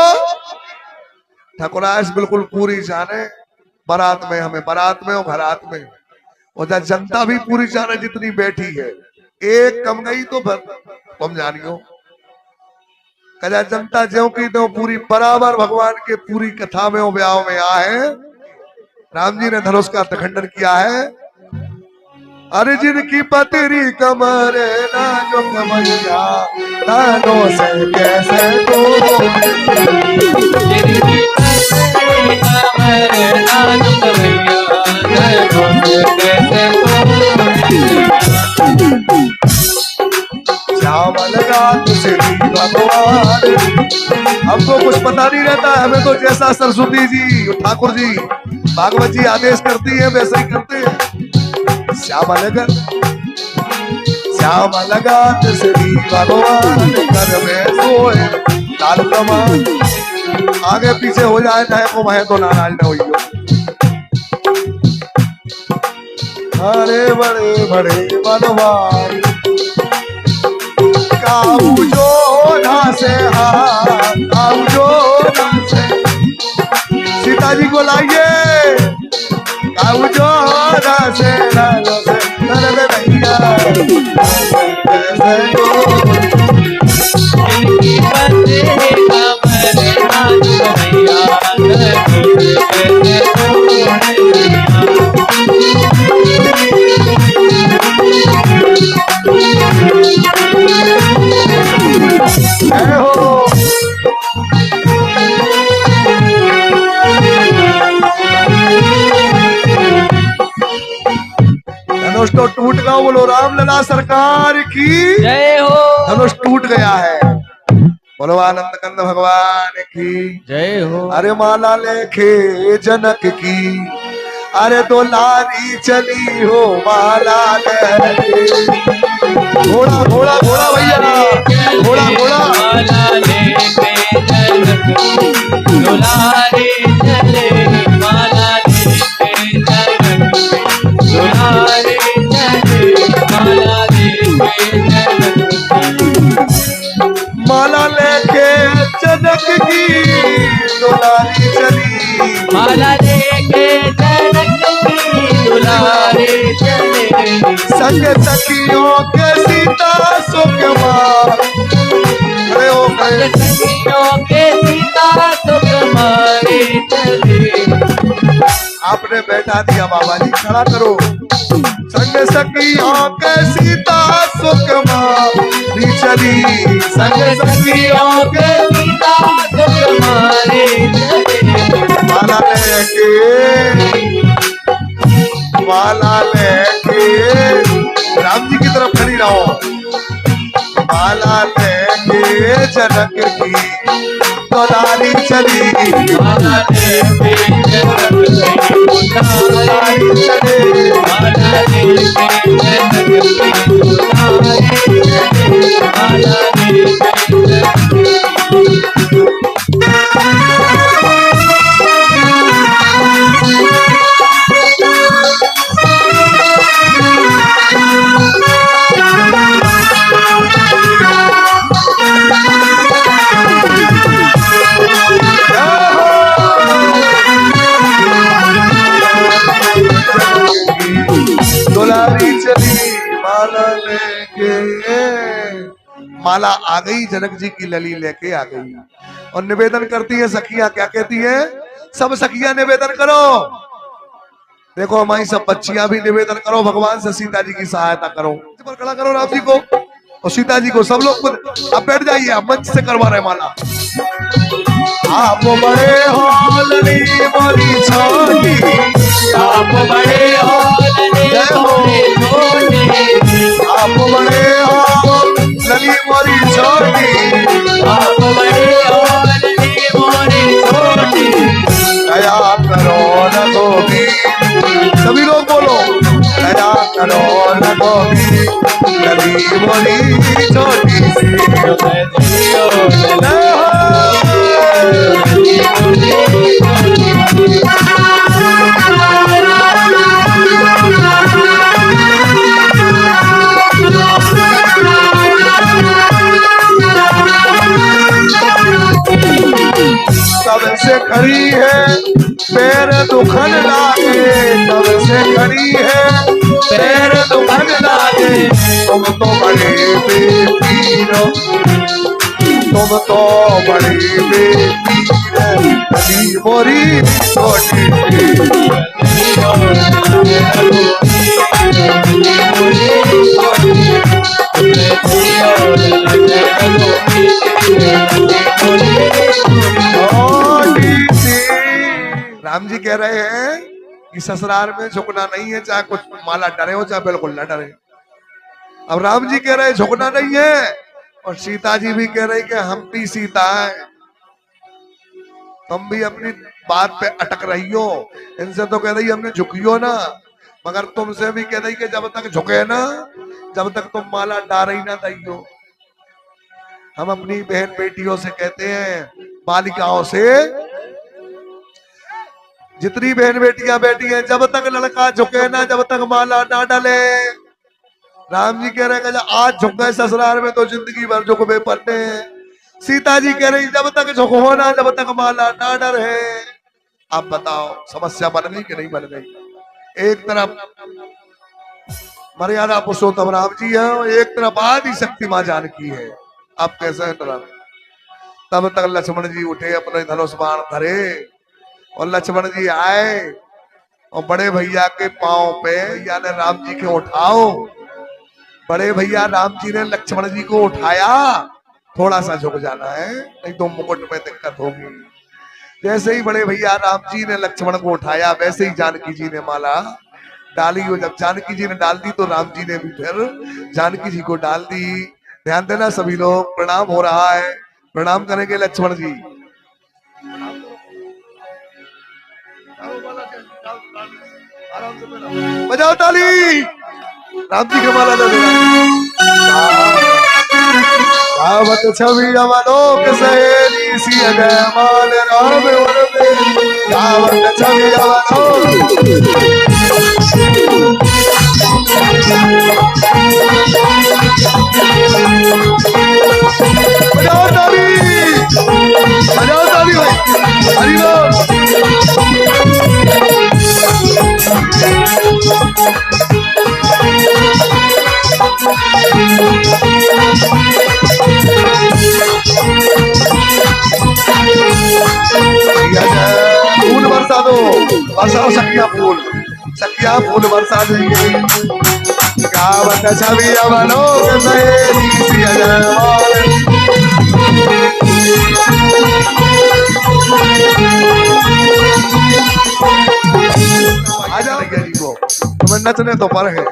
ठाकुराश बिल्कुल पूरी जाने, बारात में हमें, बारात में और घरात में, और जनता भी पूरी जाने जितनी बैठी है। एक कम गई तो फिर तुम जानियो, कजा जनता ज्यों की तो पूरी बराबर भगवान के पूरी कथा में और ब्याह में आए। राम जी ने धनुष का खंडन किया है। अरे जिनकी पतरी कमर नानो कमरिया, नानो से कैसे तो जिनकी पतरी कमर नानो कमरिया, नानो से कैसे श्यामल गात श्री भगवान। हमको कुछ पता नहीं रहता है, हमें तो जैसा सरस्वती जी, ठाकुर जी, भागवत जी आदेश करती है वैसे ही करते हैं। श्यामल गात श्री भगवान, कर में सोए लाल कमान। आगे पीछे हो जाए चाहे को वह तो नाराज न होइयो। अरे बड़े बड़े बनवारी काऊ जो से हाथ, काऊ जो से सीता जी को लाइए, काऊ जो से लालो से नरवे भैया जिनकी पतरी कमर नानो कमरिया, नानो से कैसे हो। धनुष तो टूट गया, बोलो राम लला सरकार की जय हो। धनुष टूट गया है, बोलो आनंद कंद भगवान की जय हो। अरे माला लेखे जनक की, अरे तो लारी चली हो माला लेके। घोड़ा घोड़ा घोड़ा भैया, घोड़ा घोड़ा माला लेके जनक, दुलारे चले माला लेके जनक, दुलारे चले संग सखियों के सीता सुखमा, खड़े हो गए सखियों के सीता सुकुमारी चली। आपने बैठा दिया बाबा जी, खड़ा करो। संग सखियों के सीता सुखमारी चली, संग सखियों के सीता सुकुमारी चली। माला लेके राम जी की तरफ खड़ी रहो। माला लेके जनक की दुलारी चली, माला लेके जनक की दुलारी चली। माला लेके जनक की दुलारी चली। माला लेके जनक दुलारी चली माला लेके। माला आ गई, जनक जी की लली लेके आ गई और निवेदन करती है सखियां। क्या कहती है? सब सखियां निवेदन करो। देखो हमारी सब बच्चियां भी निवेदन करो, भगवान से सीता जी की सहायता करो। पर खड़ा करो राम जी को और सीता जी को, सब लोग अब बैठ जाइए, अब मंच से करवा रहे माला। आप बड़े हो लली मोरी छोटी, आप बड़े हो लली मोरी छोटी। आप बड़े हो लली मोरी छोटी, आप बड़े हो लली मोरी छोटी। दया करो न गोभी, सभी लोग बोलो दया करो न गोभी, लली मोरी छोटी सी। तब से खड़ी है पैर दुखन लागे, तब से खड़ी है पैर दुखन लागे। तुम तो बड़े बेपीर, तुम तो बड़े बेपीर, लली मोरी छोटी सी। राम जी कह रहे हैं कि ससुराल में झुकना नहीं है, चाहे कुछ माला डरे हो चाहे बिल्कुल न डरे। अब राम जी कह रहे हैं झुकना नहीं है, और सीता जी भी कह रही कि हम भी सीता है, तुम भी अपनी बात पे अटक रही हो। इनसे तो कह रही हमने झुकियो ना, मगर तुमसे भी कह रही कि जब तक झुके ना, जब तक तुम माला डार ही ना दैयो। हम अपनी बहन बेटियों से कहते हैं, बालिकाओं से, जितनी बहन बेटियां बैठी हैं, जब तक लड़का झुके ना, जब तक माला ना डाले। राम जी कह रहे हैं आज झुक गए ससुराल में तो जिंदगी भर झुकबे पड़ते हैं। सीता जी कह रही जब तक झुको ना, जब तक माला ना डर है। अब बताओ समस्या बन गई कि नहीं बन गई? एक तरफ मर्यादा पुरुषोत्तम राम जी है, एक तरफ आदि शक्ति मां जानकी है। अब कैसे है तरफ? तब तक लक्ष्मण जी उठे, अपने धनुष बाण धरे और लक्ष्मण जी आए और बड़े भैया के पांव पे, यानी राम जी के उठाओ। बड़े भैया राम जी ने लक्ष्मण जी को उठाया। थोड़ा सा झुक जाना है, नहीं तो मुकुट में दिक्कत होगी। जैसे ही बड़े भैया राम जी ने लक्ष्मण को उठाया, वैसे ही जानकी जी ने माला डाली। और जब जानकी जी ने डाल दी तो राम जी ने भी फिर जानकी जी को डाल दी। ध्यान देना सभी लोग, प्रणाम हो रहा है, प्रणाम करेंगे लक्ष्मण जी। बजाओ ताली, राम जी के माला दे आवत छवि अवलोक सहेली सी माल राम और आवत छवि अवलोक। बजाओ ताली, बजाओ ताली भाई, हरि बोल। दो, बरसाओ सखिया फूल बरसा देंगे। गावत छवि अवलो के सहेली सिया जयमाल। आ जाओ गरीबों, तुम्हें नचने तो पर है।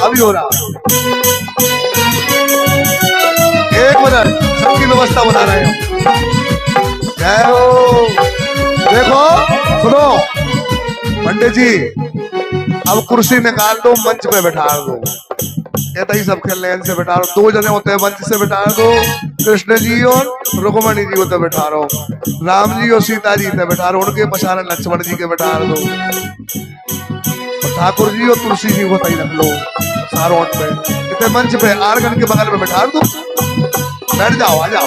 अभी हो रहा। एक मिनट, सबकी व्यवस्था बना रहे हैं। जय हो। देखो सुनो पंडित जी, अब कुर्सी निकाल दो, मंच पे बैठा दो। कहता ही सब खेलने इनसे बैठा दो। 2 जने होते हैं, मंच से बैठा दो। कृष्ण जी और रुक्मणी जी होते बैठा रहो, राम जी और सीता जी से बैठा रहो, उनके पछाड़े लक्ष्मण जी के बैठा दो। ठाकुर जी और तुलसी जी को तय रख लो सारों पे। इतने मंच पे आर्गन के बगल में बैठा दो। बैठ जाओ, आ जाओ,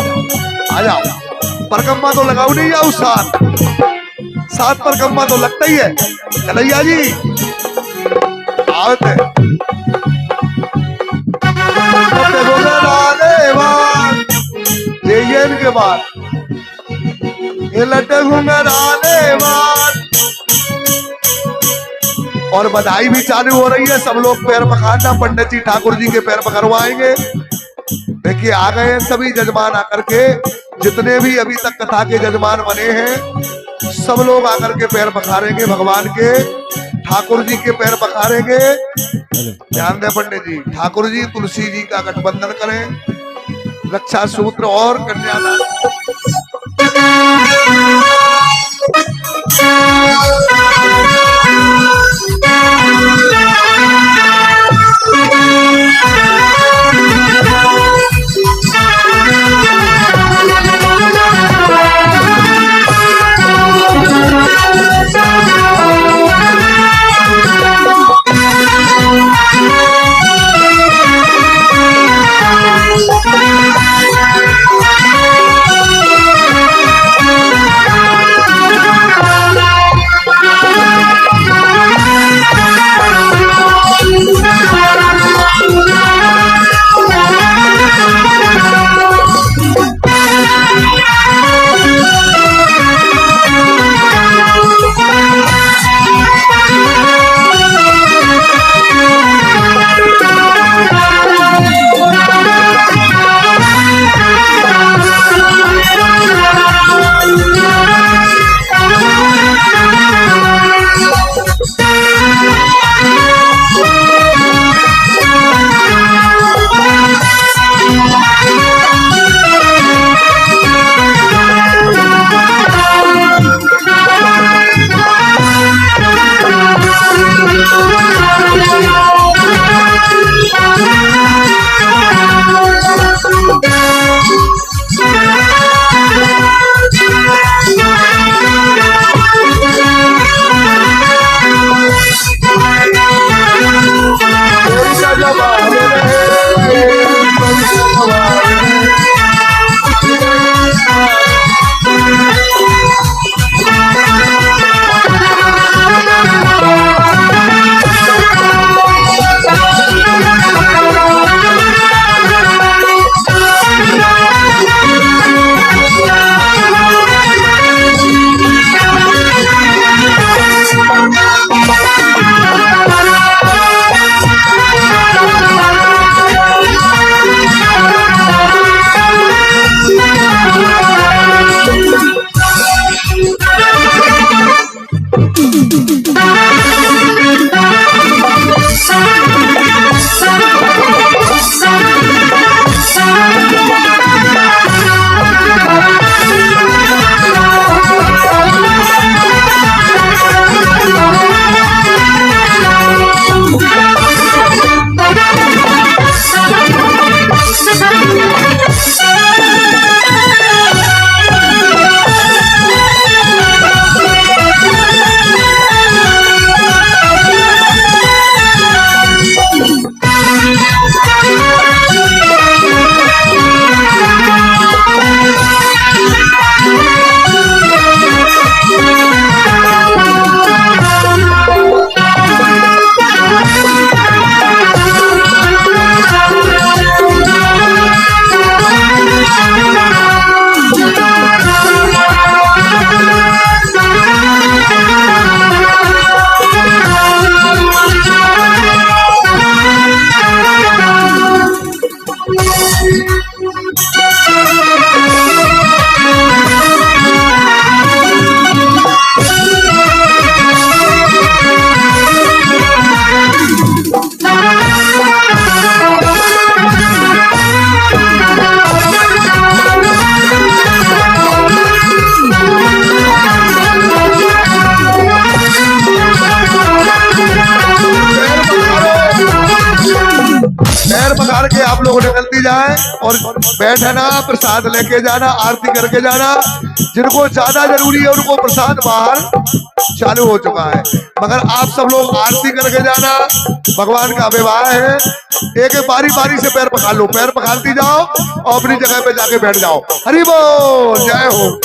आ जाओ। परकम्मा तो लगाओ नहीं, जाओ सात परकम्मा तो लगता ही है। कन्हैया जी आवते ये इनके बाद ये लट्टे घुंघराने बाद। और बधाई भी चालू हो रही है। सब लोग पैर पखारना, पंडित जी ठाकुर जी के पैर पकड़वाएंगे। देखिए आ गए हैं सभी जजमान आकर के, जितने भी अभी तक कथा के जजमान बने हैं सब लोग आकर के पैर पखारेंगे भगवान के, ठाकुर जी के पैर पखारेंगे। ध्यान दें पंडित जी, ठाकुर जी तुलसी जी का गठबंधन करें, रक्षा सूत्र और कन्यादान। पखाड़ के आप लोग निकलती जाए और बैठना, प्रसाद लेके जाना, आरती करके जाना। जिनको ज्यादा जरूरी है उनको प्रसाद बाहर चालू हो चुका है, मगर आप सब लोग आरती करके जाना। भगवान का विवाह है, एक एक बारी बारी से पैर पखाड़ लो, पैर पखाड़ती जाओ और अपनी जगह पे जाके बैठ जाओ। हरि बोल, जय हो।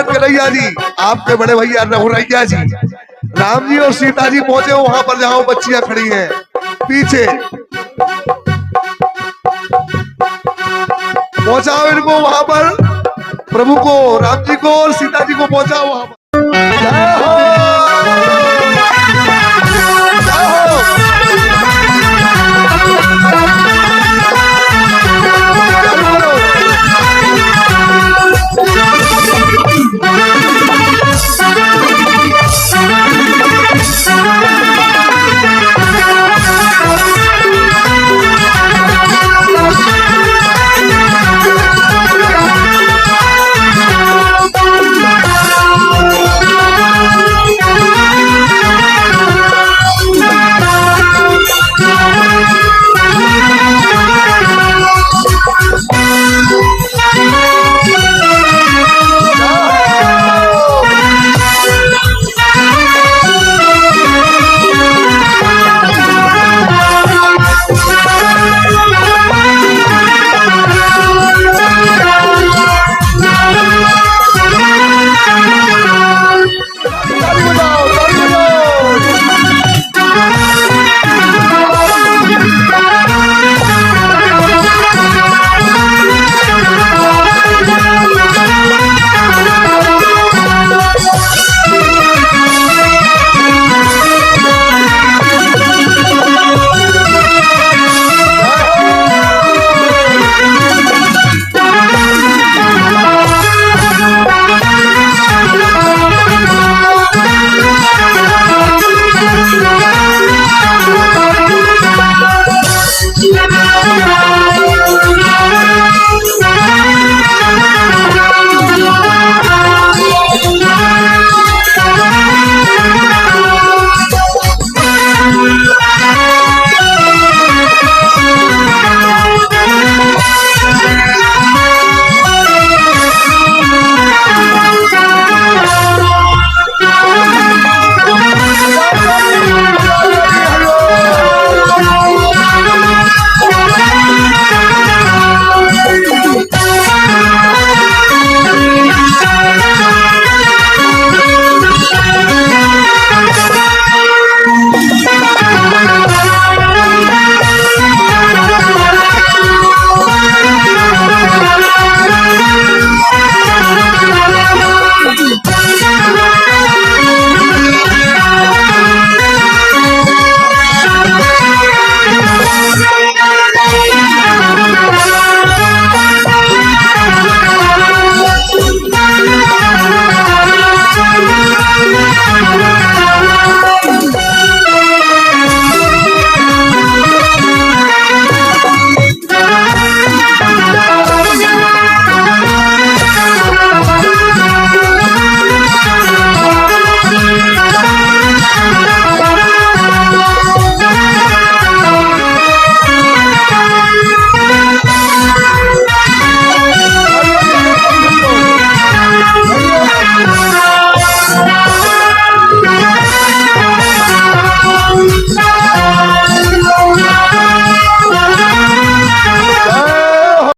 कन्हैया जी, आपके बड़े भैया रघुरैया जी, राम जी और सीता जी पहुंचे वहां पर जहां बच्चियां खड़ी हैं पीछे। पहुंचाओ इनको वहां पर, प्रभु को, राम जी को और सीता जी को पहुंचाओ वहां पर।